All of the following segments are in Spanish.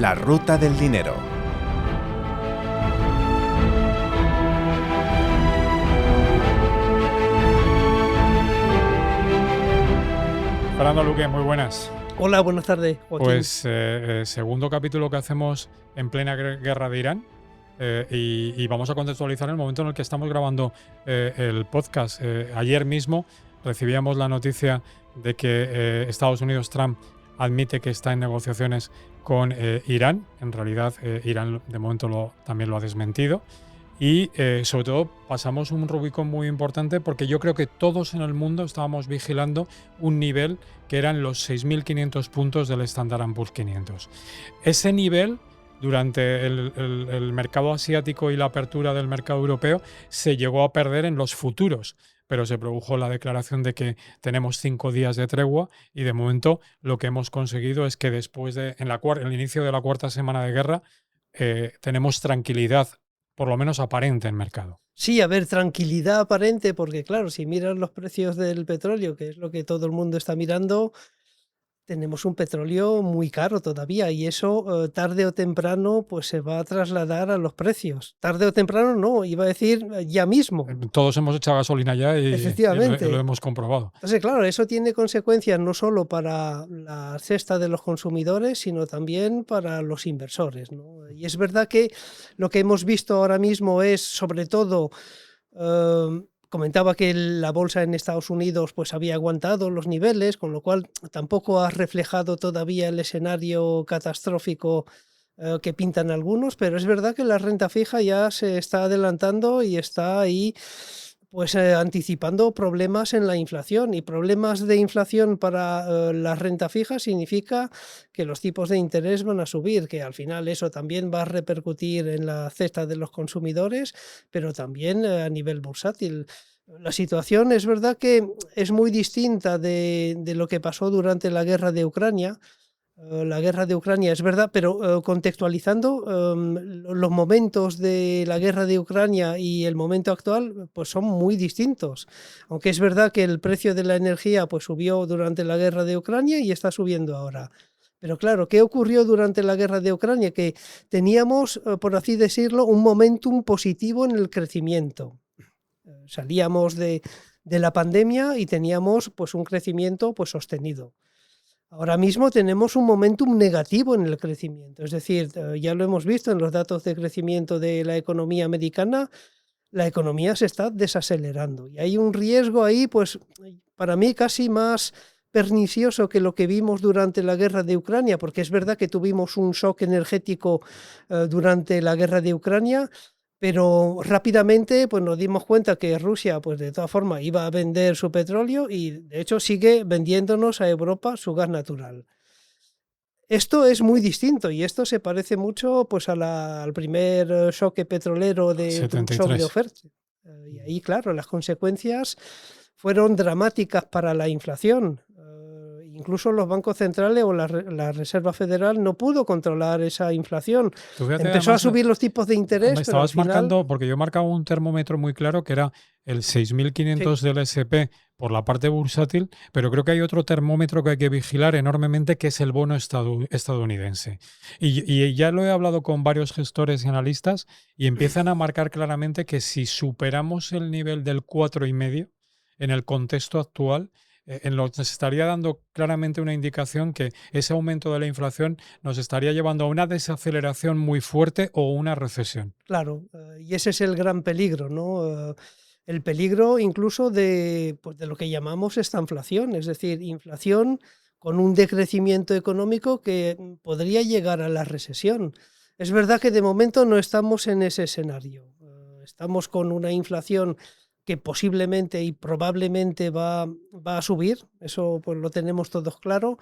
La ruta del dinero. Fernando Luque, muy buenas. Hola, buenas tardes, Joaquín. Pues segundo capítulo que hacemos en plena guerra de Irán. Y vamos a contextualizar el momento en el que estamos grabando el podcast. Ayer mismo recibíamos la noticia de que Estados Unidos, Trump, admite que está en negociaciones con Irán. En realidad, Irán de momento también lo ha desmentido. Y sobre todo pasamos un Rubicón muy importante porque yo creo que todos en el mundo estábamos vigilando un nivel que eran los 6.500 puntos del Standard & Poor's 500. Ese nivel, durante el mercado asiático y la apertura del mercado europeo, se llegó a perder en los futuros, pero se produjo la declaración de que tenemos 5 días de tregua y de momento lo que hemos conseguido es que después de en el inicio de la cuarta semana de guerra tenemos tranquilidad, por lo menos aparente, en mercado. Sí, a ver, tranquilidad aparente, porque claro, si miras los precios del petróleo, que es lo que todo el mundo está mirando, tenemos un petróleo muy caro todavía y eso tarde o temprano pues se va a trasladar a los precios. Tarde o temprano no, iba a decir ya mismo. Todos hemos echado gasolina ya y Efectivamente. lo hemos comprobado. Entonces, claro, eso tiene consecuencias no solo para la cesta de los consumidores, sino también para los inversores, ¿no? Y es verdad que lo que hemos visto ahora mismo es, sobre todo, comentaba que la bolsa en Estados Unidos pues había aguantado los niveles, con lo cual tampoco ha reflejado todavía el escenario catastrófico que pintan algunos, pero es verdad que la renta fija ya se está adelantando y está ahí pues anticipando problemas en la inflación, y problemas de inflación para la renta fija significa que los tipos de interés van a subir, que al final eso también va a repercutir en la cesta de los consumidores, pero también a nivel bursátil. La situación es verdad que es muy distinta de lo que pasó durante la guerra de Ucrania. La guerra de Ucrania es verdad, pero contextualizando, los momentos de la guerra de Ucrania y el momento actual pues son muy distintos. Aunque es verdad que el precio de la energía pues subió durante la guerra de Ucrania y está subiendo ahora. Pero claro, ¿qué ocurrió durante la guerra de Ucrania? Que teníamos, por así decirlo, un momentum positivo en el crecimiento. Salíamos de la pandemia y teníamos pues un crecimiento pues sostenido. Ahora mismo tenemos un momentum negativo en el crecimiento, es decir, ya lo hemos visto en los datos de crecimiento de la economía americana, la economía se está desacelerando y hay un riesgo ahí, pues para mí casi más pernicioso que lo que vimos durante la guerra de Ucrania, porque es verdad que tuvimos un shock energético durante la guerra de Ucrania, pero rápidamente pues nos dimos cuenta que Rusia pues de todas formas iba a vender su petróleo y de hecho sigue vendiéndonos a Europa su gas natural. Esto es muy distinto y esto se parece mucho pues al primer shock petrolero de un shock de oferta. Y ahí, claro, las consecuencias fueron dramáticas para la inflación. Incluso los bancos centrales o la Reserva Federal no pudo controlar esa inflación. Empezó a subir los tipos de interés. Me estabas marcando, porque yo marcaba un termómetro muy claro que era el 6.500 del S&P por la parte bursátil, pero creo que hay otro termómetro que hay que vigilar enormemente, que es el bono estadounidense. Y ya lo he hablado con varios gestores y analistas y empiezan a marcar claramente que si superamos el nivel del 4,5 en el contexto actual, nos estaría dando claramente una indicación que ese aumento de la inflación nos estaría llevando a una desaceleración muy fuerte o una recesión. Claro, y ese es el gran peligro, ¿no? El peligro incluso de lo que llamamos estanflación, es decir, inflación con un decrecimiento económico que podría llegar a la recesión. Es verdad que de momento no estamos en ese escenario. Estamos con una inflación que posiblemente y probablemente va a subir, eso pues lo tenemos todos claro.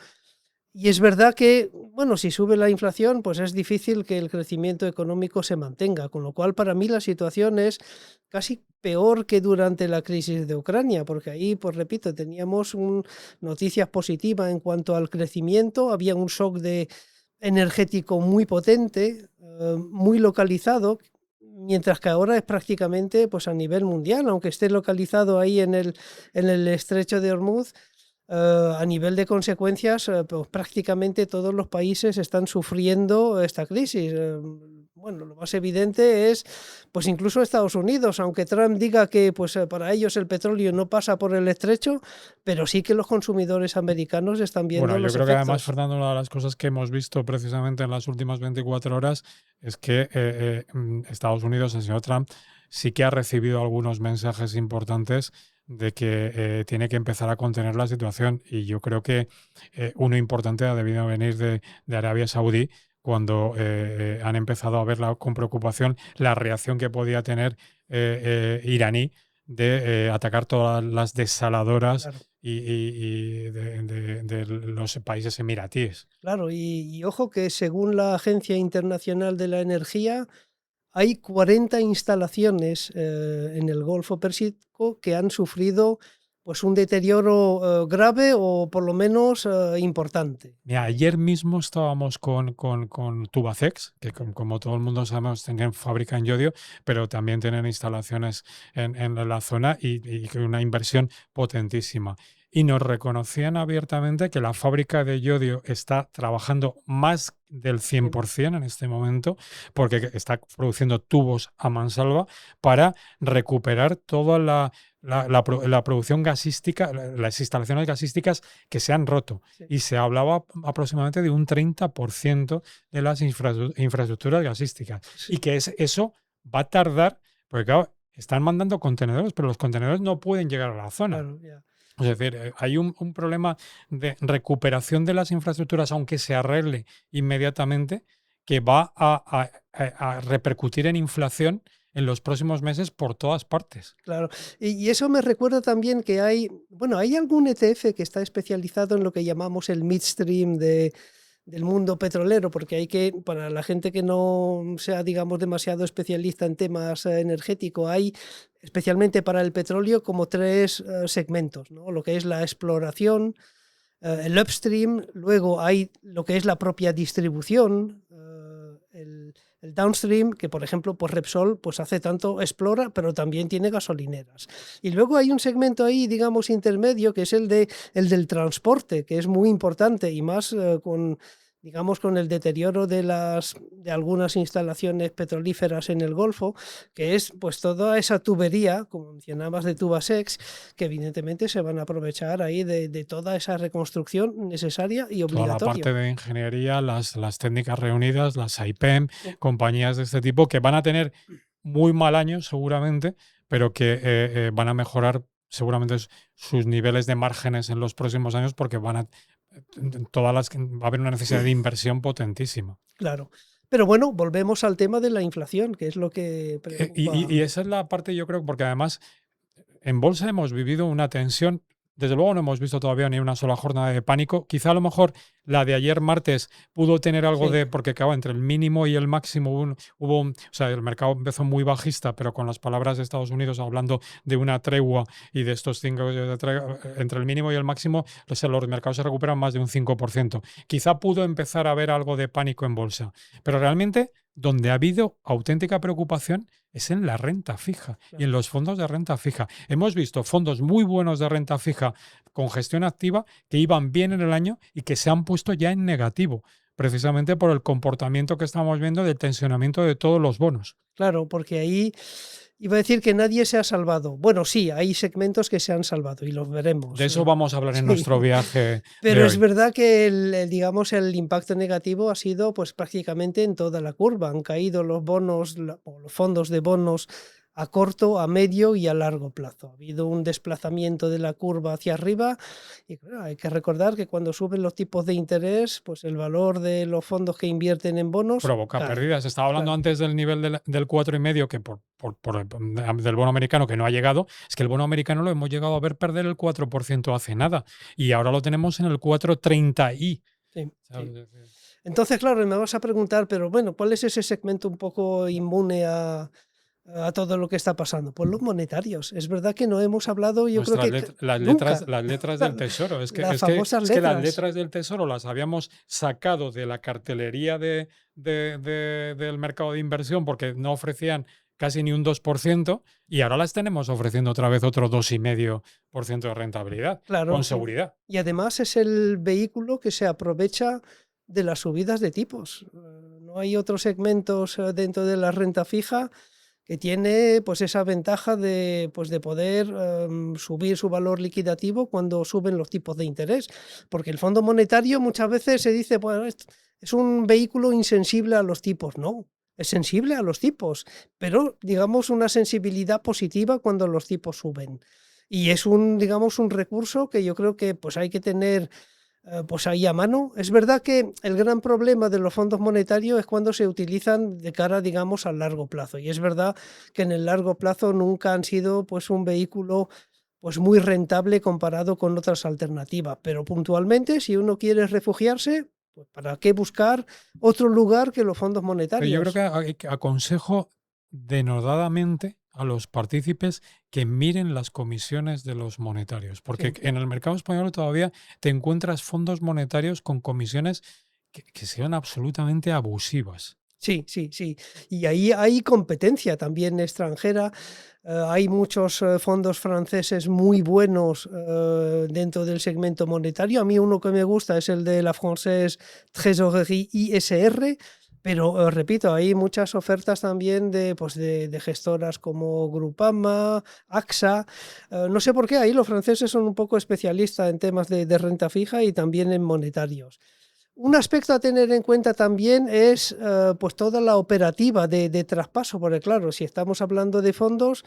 Y es verdad que, bueno, si sube la inflación, pues es difícil que el crecimiento económico se mantenga, con lo cual para mí la situación es casi peor que durante la crisis de Ucrania, porque ahí, pues repito, teníamos noticias positivas en cuanto al crecimiento, había un shock energético muy potente, muy localizado, mientras que ahora es prácticamente pues a nivel mundial, aunque esté localizado ahí en el estrecho de Hormuz. a nivel de consecuencias, pues prácticamente todos los países están sufriendo esta crisis. Bueno, lo más evidente es, pues incluso Estados Unidos, aunque Trump diga que pues para ellos el petróleo no pasa por el estrecho, pero sí que los consumidores americanos están viendo Bueno, yo los creo que además, efectos. Fernando, una de las cosas que hemos visto precisamente en las últimas 24 horas es que Estados Unidos, el señor Trump, sí que ha recibido algunos mensajes importantes de que tiene que empezar a contener la situación. Y yo creo que uno importante ha debido venir de Arabia Saudí cuando han empezado a ver con preocupación la reacción que podía tener iraní de atacar todas las desaladoras Claro. de los países emiratíes. Claro, y ojo que según la Agencia Internacional de la Energía, hay 40 instalaciones en el Golfo Pérsico que han sufrido pues un deterioro grave o por lo menos importante. Mira, ayer mismo estábamos con Tubacex, que como todo el mundo sabemos, tienen fábrica en yodio, pero también tienen instalaciones en la zona y con una inversión potentísima. Y nos reconocían abiertamente que la fábrica de yodio está trabajando más del Bien, 100% en este momento, porque está produciendo tubos a mansalva para recuperar toda la producción gasística, las instalaciones gasísticas que se han roto. sí, Y se hablaba aproximadamente de un 30% de las infraestructuras gasísticas. sí, Y que eso va a tardar, porque claro, están mandando contenedores, pero los contenedores no pueden llegar a la zona. claro, ya. Es decir, hay un problema de recuperación de las infraestructuras, aunque se arregle inmediatamente, que va a repercutir en inflación en los próximos meses por todas partes. Claro, y eso me recuerda también que hay, bueno, hay algún ETF que está especializado en lo que llamamos el midstream del mundo petrolero, porque hay que, para la gente que no sea, digamos, demasiado especialista en temas energéticos, hay, especialmente para el petróleo, como tres segmentos, ¿no? Lo que es la exploración, el upstream, luego hay lo que es la propia distribución, el downstream, que por ejemplo, pues Repsol pues hace tanto, explora, pero también tiene gasolineras. Y luego hay un segmento ahí, digamos, intermedio, que es el del transporte, que es muy importante y más con, digamos, con el deterioro de algunas instalaciones petrolíferas en el Golfo, que es pues toda esa tubería, como mencionabas, de Tubasex, que evidentemente se van a aprovechar ahí de toda esa reconstrucción necesaria y Toda la obligatoria. parte de ingeniería, las técnicas reunidas, las IPEM, Sí, compañías de este tipo que van a tener muy mal año seguramente, pero que van a mejorar seguramente sus niveles de márgenes en los próximos años porque va a haber una necesidad de inversión potentísima. claro. Pero bueno, volvemos al tema de la inflación, que es lo que Y, preocupa. y esa es la parte, yo creo, porque además en bolsa hemos vivido una tensión. Desde luego no hemos visto todavía ni una sola jornada de pánico. Quizá a lo mejor la de ayer martes pudo tener algo Sí, de, porque claro, entre el mínimo y el máximo o sea, el mercado empezó muy bajista, pero con las palabras de Estados Unidos hablando de una tregua y de estos 5, entre el mínimo y el máximo, los mercados se recuperan más de un 5%. Quizá pudo empezar a haber algo de pánico en bolsa, pero realmente donde ha habido auténtica preocupación es en la renta fija y claro. en los fondos de renta fija. Hemos visto fondos muy buenos de renta fija con gestión activa que iban bien en el año y que se han puesto ya en negativo, precisamente por el comportamiento que estamos viendo del tensionamiento de todos los bonos. Claro, porque ahí iba a decir que nadie se ha salvado. Bueno, sí, hay segmentos que se han salvado y los De veremos. eso vamos a hablar en Sí, nuestro viaje de pero es hoy. verdad que digamos, el impacto negativo ha sido pues prácticamente en toda la curva. Han caído los bonos o los fondos de bonos a corto, a medio y a largo plazo. Ha habido un desplazamiento de la curva hacia arriba y claro, hay que recordar que cuando suben los tipos de interés, pues el valor de los fondos que invierten en bonos Provoca cae. pérdidas. Estaba hablando Claro, antes del nivel del 4,5, que del bono americano que no ha llegado. Es que el bono americano lo hemos llegado a ver perder el 4% hace nada. Y ahora lo tenemos en el 4,30 y. sí, ¿Sabes? sí. Entonces, claro, me vas a preguntar, pero bueno, ¿cuál es ese segmento un poco inmune a todo lo que está pasando? Pues los monetarios. Es verdad que no hemos hablado, yo creo que nunca, Las letras del tesoro. las famosas Es que las letras. letras del tesoro las habíamos sacado de la cartelería del mercado de inversión porque no ofrecían casi ni un 2%, y ahora las tenemos ofreciendo otra vez otro 2,5% de rentabilidad, Claro, con seguridad. y además es el vehículo que se aprovecha de las subidas de tipos. No hay otros segmentos dentro de la renta fija que tiene pues esa ventaja de, pues, de poder subir su valor liquidativo cuando suben los tipos de interés. Porque el Fondo Monetario muchas veces se dice, bueno, es un vehículo insensible a los tipos. No, es sensible a los tipos, pero digamos una sensibilidad positiva cuando los tipos suben. Y es un, digamos, un recurso que yo creo que pues hay que tener pues ahí a mano. Es verdad que el gran problema de los fondos monetarios es cuando se utilizan de cara, digamos, al largo plazo. Y es verdad que en el largo plazo nunca han sido pues un vehículo pues muy rentable comparado con otras alternativas. Pero puntualmente, si uno quiere refugiarse, pues ¿para qué buscar otro lugar que los fondos Pero yo creo monetarios? que aconsejo denodadamente a los partícipes que miren las comisiones de los monetarios, porque Sí. en el mercado español todavía te encuentras fondos monetarios con comisiones que sean absolutamente abusivas. Sí, sí, sí. Y ahí hay competencia también extranjera. Hay muchos fondos franceses muy buenos dentro del segmento monetario. A mí uno que me gusta es el de la Française Trésorerie ISR, pero repito, hay muchas ofertas también de, pues de gestoras como Groupama, AXA. No sé por qué, ahí los franceses son un poco especialistas en temas de renta fija y también en monetarios. Un aspecto a tener en cuenta también es pues toda la operativa de traspaso, porque claro, si estamos hablando de fondos,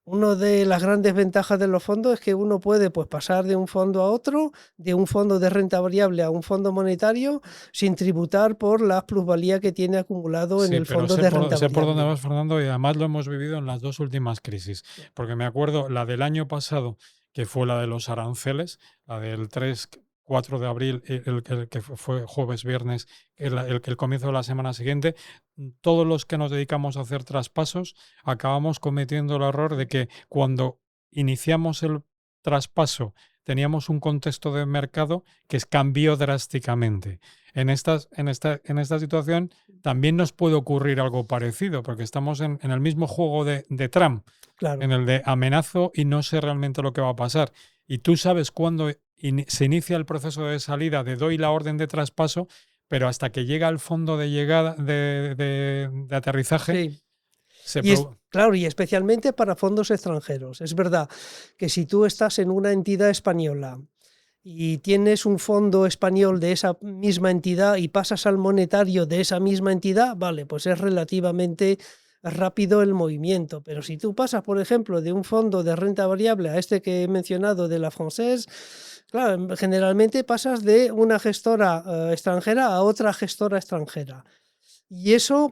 una de las grandes ventajas de los fondos es que uno puede pues, pasar de un fondo a otro, de un fondo de renta variable a un fondo monetario, sin tributar por la plusvalía que tiene acumulado en Sí, el pero fondo de renta sé por dónde variable. vas, Fernando, y además lo hemos vivido en las dos últimas crisis. Porque me acuerdo la del año pasado, que fue la de los aranceles, la del 4 de abril, el que fue jueves, viernes, el comienzo de la semana siguiente. Todos los que nos dedicamos a hacer traspasos acabamos cometiendo el error de que cuando iniciamos el traspaso teníamos un contexto de mercado que cambió drásticamente. En esta situación también nos puede ocurrir algo parecido, porque estamos en el mismo juego de Trump, en Claro. el de amenazo y no sé realmente lo que va a pasar. Y tú sabes cuándo se inicia el proceso de salida, de doy la orden de traspaso, pero hasta que llega al fondo de llegada de aterrizaje, Sí. se Y es, produce. claro, y especialmente para fondos extranjeros. Es verdad que si tú estás en una entidad española y tienes un fondo español de esa misma entidad y pasas al monetario de esa misma entidad, vale, pues es relativamente rápido el movimiento. Pero si tú pasas, por ejemplo, de un fondo de renta variable a este que he mencionado de la Française, claro, generalmente pasas de una gestora extranjera a otra gestora extranjera. Y eso,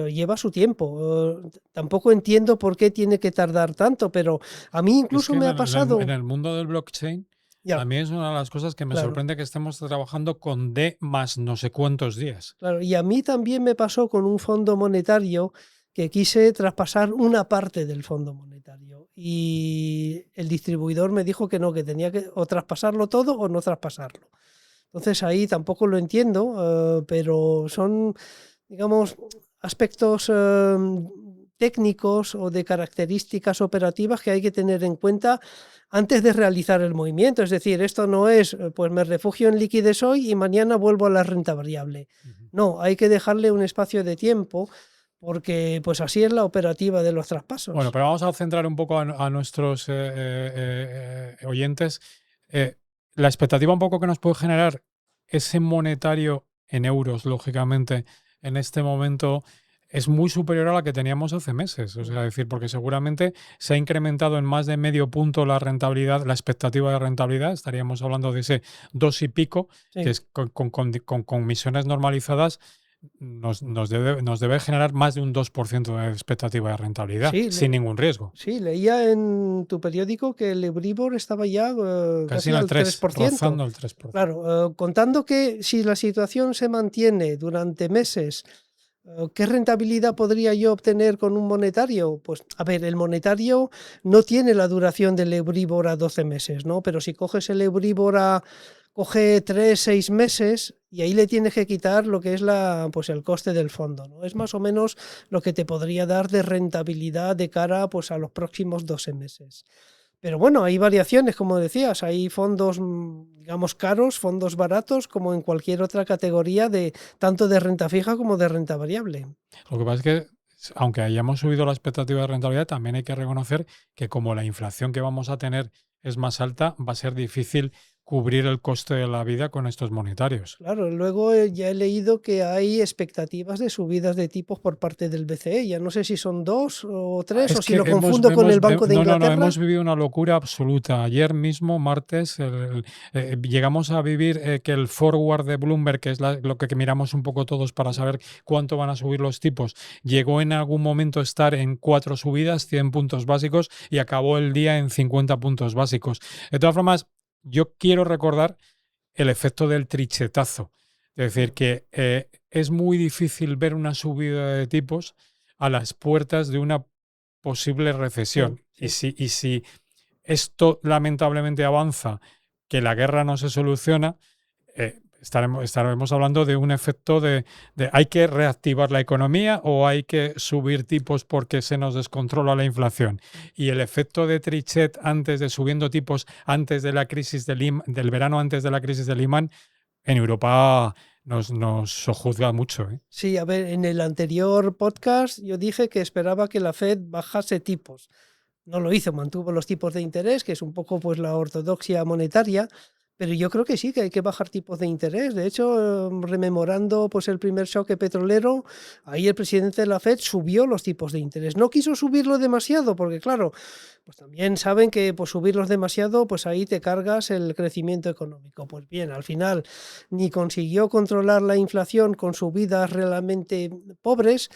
lleva su tiempo. Tampoco entiendo por qué tiene que tardar tanto, pero a mí Es incluso que en me ha el, en el- en pasado. el mundo del blockchain, a Ya, mí es una de las cosas que me claro, sorprende que estemos trabajando con D más no sé cuántos días. claro. Y a mí también me pasó con un fondo monetario que quise traspasar una parte del fondo monetario. Y el distribuidor me dijo que no, que tenía que o traspasarlo todo o no traspasarlo. Entonces ahí tampoco lo entiendo, pero son, digamos, aspectos técnicos o de características operativas que hay que tener en cuenta antes de realizar el movimiento. Es decir, esto no es, pues me refugio en liquidez hoy y mañana vuelvo a la renta variable. Ujú. No, hay que dejarle un espacio de tiempo porque pues así es la operativa de los Bueno, traspasos. pero vamos a centrar un poco a nuestros oyentes. Eh, la expectativa un poco que nos puede generar ese monetario en euros, lógicamente, en este momento es muy superior a la que teníamos hace meses. O sea, decir, porque seguramente se ha incrementado en más de medio punto la rentabilidad, la expectativa de rentabilidad. Estaríamos hablando de ese 2 y pico, que Sí, es con comisiones normalizadas nos debe generar más de un 2% de expectativa de rentabilidad, sí, sin ningún riesgo. sí, leía en tu periódico que el Euribor estaba ya Casi casi en el al 3, 3%. rozando el 3%. Claro, contando que si la situación se mantiene durante meses, ¿qué rentabilidad podría yo obtener con un monetario? Pues, a ver, el monetario no tiene la duración del Euribor a 12 meses, ¿no? Pero si coges el Euribor a coge 3, 6 meses y ahí le tienes que quitar lo que es pues el coste del fondo, ¿no? Es más o menos lo que te podría dar de rentabilidad de cara pues, a los próximos 12 meses. Pero bueno, hay variaciones, como decías, hay fondos, digamos, caros, fondos baratos, como en cualquier otra categoría tanto de renta fija como de renta variable. Lo que pasa es que, aunque hayamos subido la expectativa de rentabilidad, también hay que reconocer que como la inflación que vamos a tener es más alta, va a ser difícil cubrir el coste de la vida con estos monetarios. Claro, luego ya he leído que hay expectativas de subidas de tipos por parte del BCE. Ya no sé si son 2 o 3 Es o si que lo confundo con el Banco de no, Inglaterra. hemos vivido una locura absoluta. Ayer mismo, martes, llegamos a vivir que el forward de Bloomberg, que es lo que miramos un poco todos para saber cuánto van a subir los tipos, llegó en algún momento a estar en 4 subidas, 100 puntos básicos, y acabó el día en 50 puntos básicos. De todas formas, yo quiero recordar el efecto del trichetazo. Es decir, que es muy difícil ver una subida de tipos a las puertas de una posible recesión. Sí. Y si esto lamentablemente avanza, que la guerra no se soluciona, estaremos hablando de un efecto de ¿hay que reactivar la economía o hay que subir tipos porque se nos descontrola la inflación? Y el efecto de Trichet antes de subiendo tipos antes de la crisis del verano, antes de la crisis de Lehman, en Europa nos sojuzga mucho, ¿eh? Sí, a ver, en el anterior podcast yo dije que esperaba que la Fed bajase tipos. No lo hizo, mantuvo los tipos de interés, que es un poco pues la ortodoxia monetaria, pero yo creo que sí, que hay que bajar tipos de interés. De hecho, rememorando pues el primer choque petrolero, ahí el presidente de la Fed subió los tipos de interés. No quiso subirlo demasiado, porque claro, pues también saben que pues subirlos demasiado, pues ahí te cargas el crecimiento económico. Pues bien, al final ni consiguió controlar la inflación con subidas realmente pobres,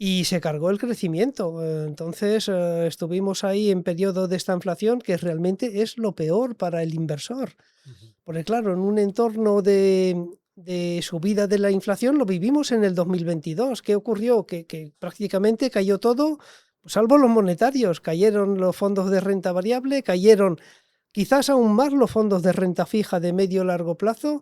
y se cargó el crecimiento. Entonces estuvimos ahí en periodo de esta inflación que realmente es lo peor para el inversor. Porque claro, en un entorno de subida de la inflación lo vivimos en el 2022. ¿Qué ocurrió? Que prácticamente cayó todo, pues salvo los monetarios. Cayeron los fondos de renta variable, cayeron quizás aún más los fondos de renta fija de medio largo plazo,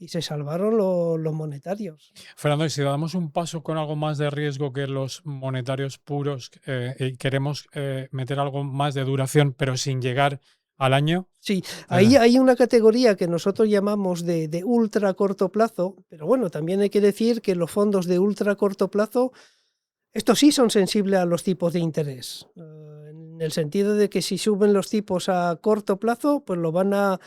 y se salvaron los monetarios. Fernando, y si damos un paso con algo más de riesgo que los monetarios puros y queremos meter algo más de duración, pero sin llegar al año. Sí, ahí hay una categoría que nosotros llamamos de ultra corto plazo, pero bueno, también hay que decir que los fondos de ultra corto plazo, estos sí son sensibles a los tipos de interés, en el sentido de que si suben los tipos a corto plazo, pues lo van a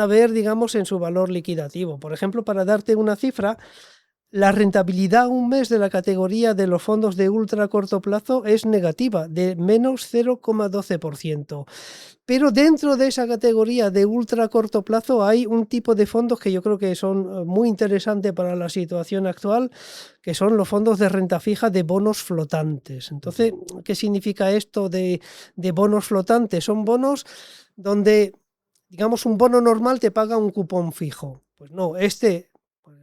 ver, digamos, en su valor liquidativo. Por ejemplo, para darte una cifra, la rentabilidad un mes de la categoría de los fondos de ultra corto plazo es negativa, de menos 0,12%. Pero dentro de esa categoría de ultra corto plazo hay un tipo de fondos que yo creo que son muy interesantes para la situación actual, que son los fondos de renta fija de bonos flotantes. Entonces, ¿qué significa esto de bonos flotantes? Son bonos donde, digamos, un bono normal te paga un cupón fijo. Pues no,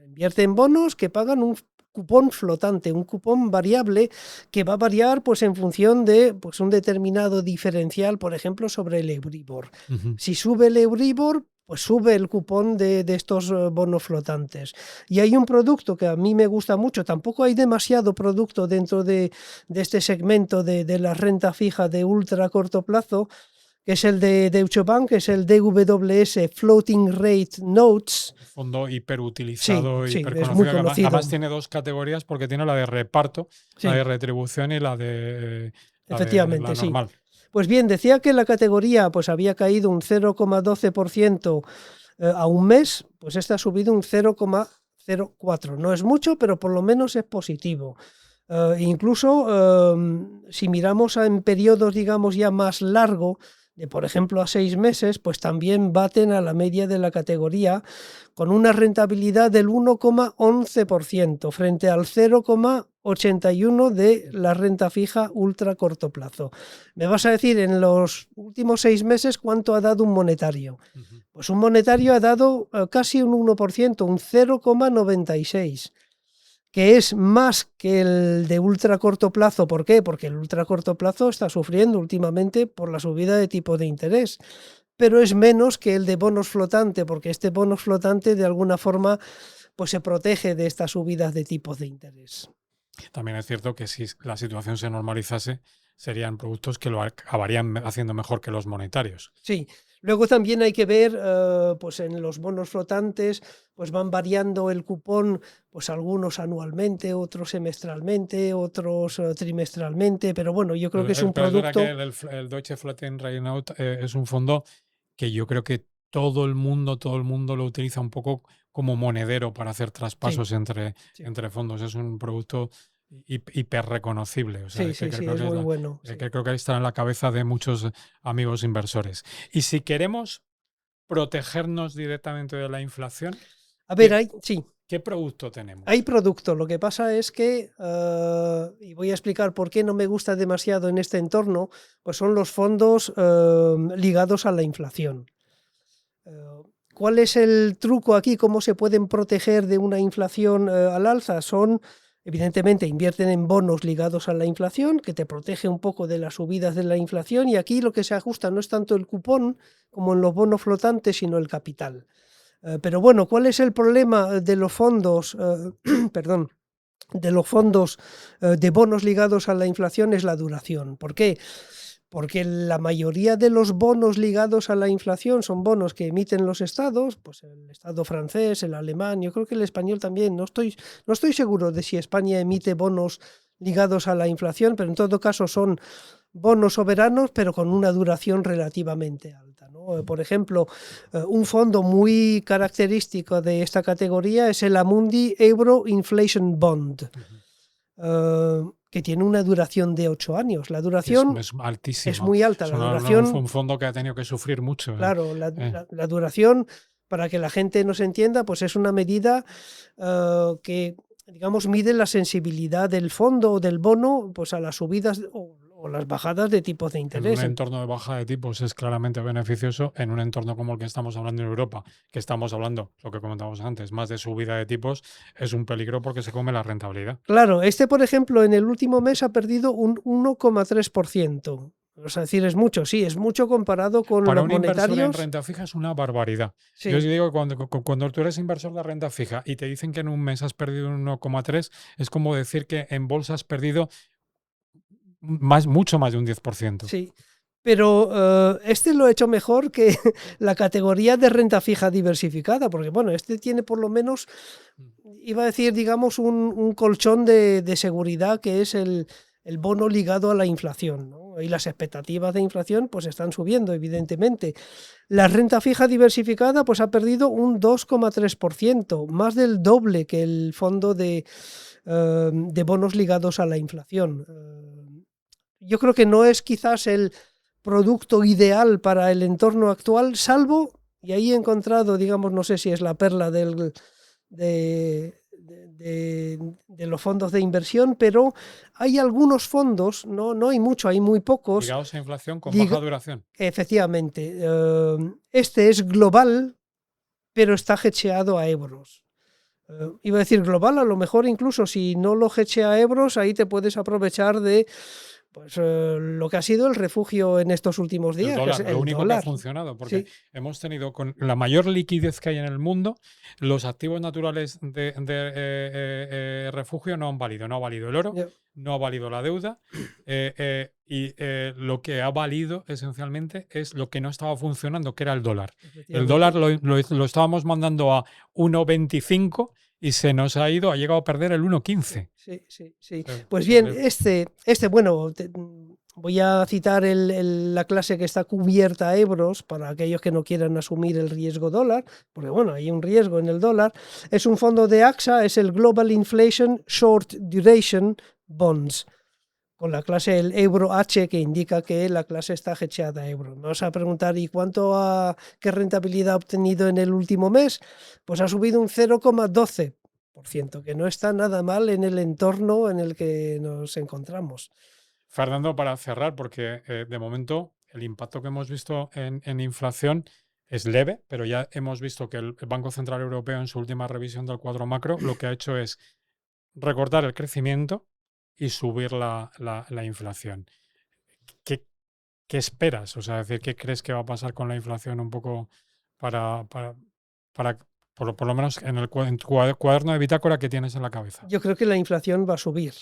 invierte en bonos que pagan un cupón flotante, un cupón variable que va a variar pues en función de pues un determinado diferencial, por ejemplo, sobre el Euribor. Si sube el Euribor, pues sube el cupón de estos bonos flotantes. Y hay un producto que a mí me gusta mucho, tampoco hay demasiado producto dentro de este segmento de la renta fija de ultra corto plazo, que es el de Deutsche Bank, que es el DWS Floating Rate Notes. Fondo hiperutilizado, sí, hiperconocido. es muy conocido. Además tiene 2 categorías porque tiene la de reparto, Sí. la de retribución y la de Efectivamente, la normal. Sí. Pues bien, decía que la categoría pues había caído un 0,12% a un mes, pues esta ha subido un 0,04%. No es mucho, pero por lo menos es positivo. Incluso si miramos en periodos, digamos, ya más largo, de por ejemplo a 6 meses, pues también baten a la media de la categoría con una rentabilidad del 1,11% frente al 0,81% de la renta fija ultra corto plazo. Me vas a decir, en los últimos 6 meses, ¿cuánto ha dado un monetario? Pues un monetario ha dado casi un 1%, un 0,96%. Que es más que el de ultra corto plazo. ¿Por qué? Porque el ultra corto plazo está sufriendo últimamente por la subida de tipo de interés. pero es menos que el de bonos flotante, porque este bonos flotante de alguna forma pues se protege de estas subidas de tipos de interés. También es cierto que si la situación se normalizase, serían productos que lo acabarían haciendo mejor que los monetarios. Sí, luego también hay que ver, pues en los bonos flotantes, pues van variando el cupón, pues algunos anualmente, otros semestralmente, otros trimestralmente, pero bueno, yo creo que es un Pero es verdad que producto. el Deutsche Flottenreinheit es un fondo que yo creo que todo el mundo lo utiliza un poco como monedero para hacer Sí, traspasos entre, sí, entre fondos. Es un producto hiper reconocible. O sea, sí, es que sí, sí, creo es que, muy bueno. Sí. que creo que está en la cabeza de muchos amigos inversores. Y si queremos protegernos directamente de la inflación, A ver, ¿qué, sí, qué producto tenemos? hay producto. Lo que pasa es que, y voy a explicar por qué no me gusta demasiado en este entorno, pues son los fondos ligados a la inflación. Eh, ¿Cuál es el truco aquí? ¿Cómo se pueden proteger de una inflación al alza? Evidentemente, invierten en bonos ligados a la inflación, que te protege un poco de las subidas de la inflación, y aquí lo que se ajusta no es tanto el cupón como en los bonos flotantes, sino el capital. Pero bueno, ¿cuál es el problema de los fondos? Perdón, de los fondos de bonos ligados a la inflación es la duración. ¿Por qué? Porque la mayoría de los bonos ligados a la inflación son bonos que emiten los estados, pues el estado francés, el alemán, yo creo que el español también, no estoy seguro de si España emite bonos ligados a la inflación, pero en todo caso son bonos soberanos, pero con una duración relativamente alta, ¿no? Por ejemplo, un fondo muy característico de esta categoría es el Amundi Euro Inflation Bond, Ujú. que tiene una duración de 8 años. La Es, duración es es altísima. muy alta. Es La duración, un fondo que ha tenido que sufrir mucho. claro, la, Eh. la- la duración, para que la gente nos entienda, pues es una medida que, digamos, mide la sensibilidad del fondo o del bono pues a las subidas o las bajadas de tipos de En un interés. entorno de baja de tipos es claramente beneficioso. En un entorno como el que estamos hablando en Europa, que estamos hablando, lo que comentábamos antes, más de subida de tipos, es un peligro porque se come la rentabilidad. Claro, este, por ejemplo, en el último mes ha perdido un 1,3%. O sea, decir, es mucho, sí, es mucho comparado con Para los un inversor en monetarios. renta fija es una barbaridad. Yo os Sí, digo que cuando tú eres inversor de renta fija y te dicen que en un mes has perdido un 1,3, es como decir que en bolsa has perdido mucho más de un 10%. sí. Pero este lo he hecho mejor que la categoría de renta fija diversificada, porque bueno, este tiene por lo menos, iba a decir, digamos, un colchón de seguridad que es el bono ligado a la inflación, ¿no? Y las expectativas de inflación pues están subiendo, evidentemente. La renta fija diversificada pues ha perdido un 2,3%, más del doble que el fondo de bonos ligados a la inflación. Yo creo que no es quizás el producto ideal para el entorno actual, salvo, y ahí he encontrado, digamos, no sé si es la perla de los fondos de inversión, pero hay algunos fondos, no hay mucho, hay muy pocos, Ligados a inflación con baja duración. efectivamente, este es global, pero está hedgeado a euros. Iba a decir global, a lo mejor incluso si no lo hedgea a euros, ahí te puedes aprovechar de pues lo que ha sido el refugio en estos últimos El días, que es dólar, lo el único que ha dólar. funcionado, porque Sí, hemos tenido con la mayor liquidez que hay en el mundo, los activos naturales de refugio no han valido. No ha valido el oro, ya, no ha valido la deuda, y lo que ha valido esencialmente es lo que no estaba funcionando, que era el dólar. El dólar efectivamente. lo estábamos mandando a 1,25 y se nos ha ido, ha llegado a perder el Sí, 1,15. sí, sí, sí. O sea, Pues bien, terrible. bueno, voy a citar la clase que está cubierta a euros para aquellos que no quieran asumir el riesgo dólar, porque bueno, hay un riesgo en el dólar. Es un fondo de AXA, es el Global Inflation Short Duration Bonds, con la clase el euro H, que indica que la clase está hedgeada a euro. Me vas a preguntar, ¿y qué rentabilidad ha obtenido en el último mes? Pues ha subido un 0,12%, que no está nada mal en el entorno en el que nos encontramos. Fernando, para cerrar, porque de momento el impacto que hemos visto en inflación es leve, pero ya hemos visto que el Banco Central Europeo en su última revisión del cuadro macro lo que ha hecho es recortar el crecimiento y subir la inflación. ¿Qué, ¿qué esperas? O sea, es decir, ¿qué crees que va a pasar con la inflación un poco para, para, para por lo menos en tu cuaderno de bitácora que tienes en la cabeza? Yo creo que la inflación va a subir.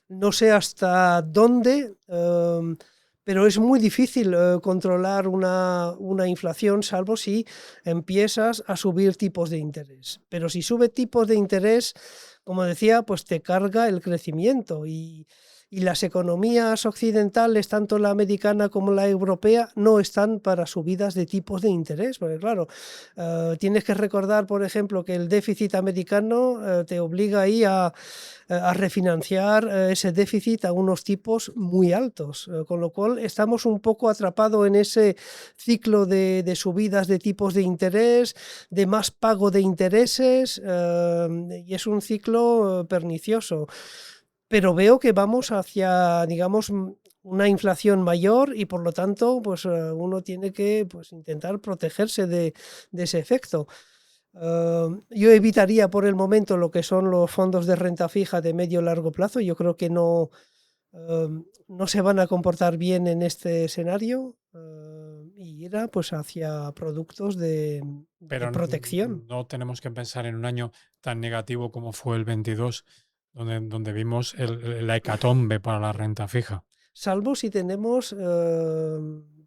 No sé hasta dónde, pero es muy difícil controlar una inflación, salvo si empiezas a subir tipos de interés. Pero si sube tipos de interés, como decía, pues te carga el crecimiento y las economías occidentales, tanto la americana como la europea, no están para subidas de tipos de interés, porque claro, tienes que recordar, por ejemplo, que el déficit americano te obliga ahí a refinanciar ese déficit a unos tipos muy altos, con lo cual estamos un poco atrapados en ese ciclo de subidas de tipos de interés, de más pago de intereses, y es un ciclo pernicioso. Pero veo que vamos hacia, digamos, una inflación mayor y por lo tanto pues uno tiene que pues, intentar protegerse de ese efecto. Yo evitaría por el momento lo que son los fondos de renta fija de medio y largo plazo. Yo creo que no se van a comportar bien en este escenario y ir pues hacia productos de Pero protección. no tenemos que pensar en un año tan negativo como fue el 22, donde vimos la hecatombe para la renta fija. Salvo si tenemos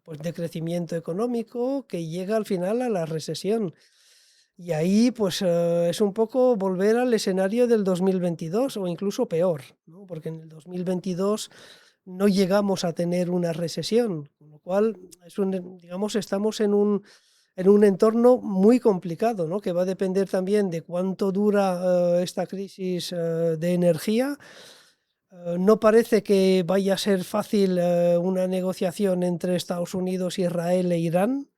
pues decrecimiento económico que llega al final a la recesión. Y ahí pues es un poco volver al escenario del 2022 o incluso peor, ¿no? Porque en el 2022 no llegamos a tener una recesión, con lo cual digamos, estamos en un entorno muy complicado, ¿no? Que va a depender también de cuánto dura esta crisis de energía. No parece que vaya a ser fácil una negociación entre Estados Unidos, Israel e Irán.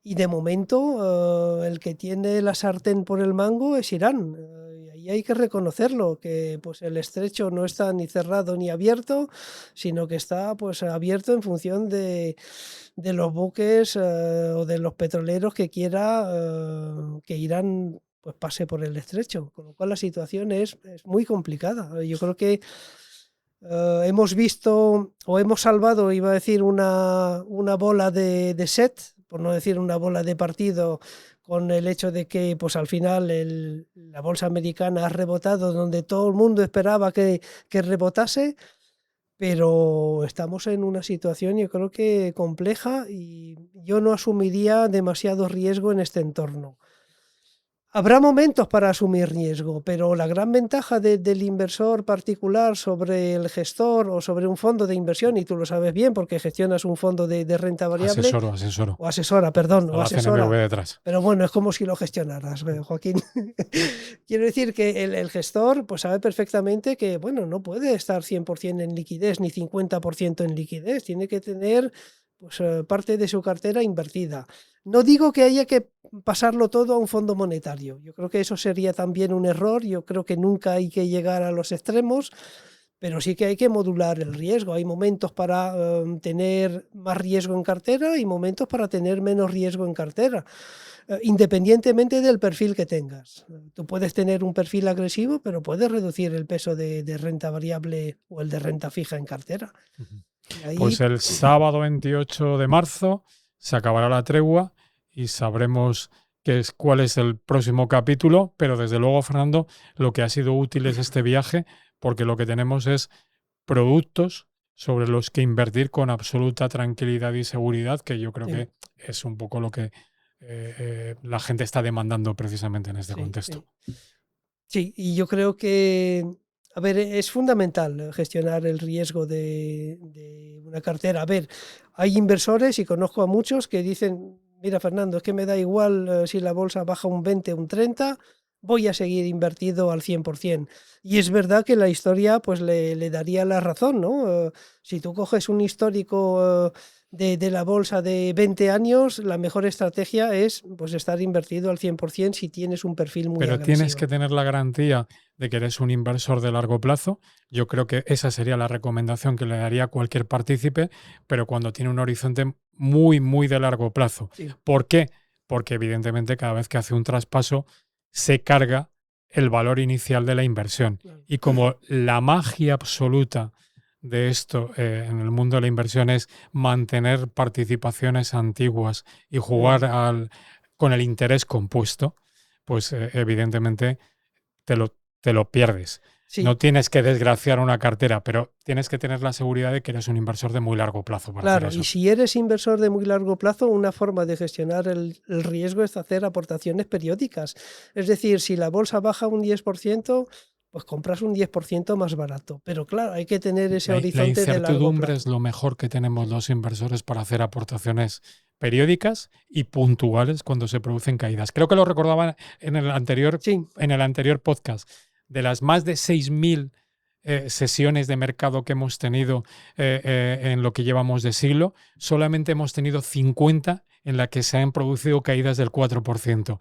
Y de momento el que tiene la sartén por el mango es Irán. Y ahí hay que reconocerlo, que pues el estrecho no está ni cerrado ni abierto, sino que está pues abierto en función de los buques o de los petroleros que quiera que Irán pues pase por el estrecho. Con lo cual la situación es muy complicada. Yo creo que hemos visto o hemos salvado, iba a decir, una bola de set, por no decir una bola de partido, con el hecho de que pues al final la bolsa americana ha rebotado donde todo el mundo esperaba que rebotase, pero estamos en una situación yo creo que compleja y yo no asumiría demasiado riesgo en este entorno. Habrá momentos para asumir riesgo, pero la gran ventaja del inversor particular sobre el gestor o sobre un fondo de inversión, y tú lo sabes bien porque gestionas un fondo de renta variable, Asesoro. o asesora, perdón, Está o la CNMV asesora, detrás. pero bueno, es como si lo gestionaras, Joaquín. Quiero decir que el gestor pues sabe perfectamente que bueno, no puede estar 100% en liquidez ni 50% en liquidez, tiene que tener pues, parte de su cartera invertida. No digo que haya que pasarlo todo a un fondo monetario, yo creo que eso sería también un error, yo creo que nunca hay que llegar a los extremos, pero sí que hay que modular el riesgo. Hay momentos para tener más riesgo en cartera y momentos para tener menos riesgo en cartera, independientemente del perfil que tengas. Tú puedes tener un perfil agresivo, pero puedes reducir el peso de renta variable o el de renta fija en cartera. Y ahí, Pues el sábado 28 de marzo se acabará la tregua y sabremos cuál es el próximo capítulo, pero desde luego, Fernando, lo que ha sido útil es este viaje, porque lo que tenemos es productos sobre los que invertir con absoluta tranquilidad y seguridad, que yo creo sí, que es un poco lo que la gente está demandando precisamente en este sí, contexto. sí, y yo creo que, a ver, es fundamental gestionar el riesgo de una cartera. A ver, hay inversores y conozco a muchos que dicen, mira Fernando, es que me da igual si la bolsa baja un 20 un 30, voy a seguir invertido al 100%. Y es verdad que la historia pues le daría la razón, ¿no? Si tú coges un histórico de la bolsa de 20 años, la mejor estrategia es pues estar invertido al 100% si tienes un perfil muy Pero tienes que agresivo. tener la garantía de que eres un inversor de largo plazo. Yo creo que esa sería la recomendación que le daría a cualquier partícipe, pero cuando tiene un horizonte muy, muy de largo plazo. Sí, ¿Por qué? Porque evidentemente cada vez que hace un traspaso se carga el valor inicial de la inversión. claro. Y como la magia absoluta de esto en el mundo de la inversión es mantener participaciones antiguas y jugar con el interés compuesto, pues evidentemente te lo pierdes. Sí. No tienes que desgraciar una cartera, pero tienes que tener la seguridad de que eres un inversor de muy largo plazo para hacer Claro, eso. y si eres inversor de muy largo plazo, una forma de gestionar el riesgo es hacer aportaciones periódicas. Es decir, si la bolsa baja un 10%, pues compras un 10% más barato. Pero claro, hay que tener ese La horizonte de largo incertidumbre es plazo. lo mejor que tenemos los inversores para hacer aportaciones periódicas y puntuales cuando se producen caídas. Creo que lo recordaba en el anterior Sí, podcast. De las más de 6.000 sesiones de mercado que hemos tenido en lo que llevamos de siglo, solamente hemos tenido 50 en las que se han producido caídas del 4%.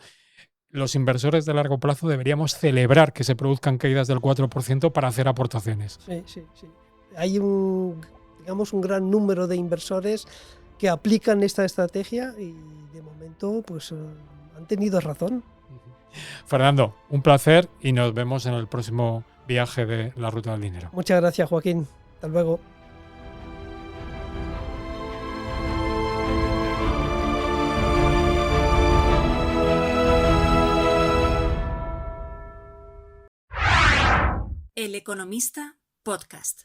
Los inversores de largo plazo deberíamos celebrar que se produzcan caídas del 4% para hacer aportaciones. sí. Hay digamos, un gran número de inversores que aplican esta estrategia y de momento pues han tenido razón. Fernando, un placer y nos vemos en el próximo viaje de la Ruta del Dinero. Muchas gracias, Joaquín. Hasta luego. El Economista Podcast.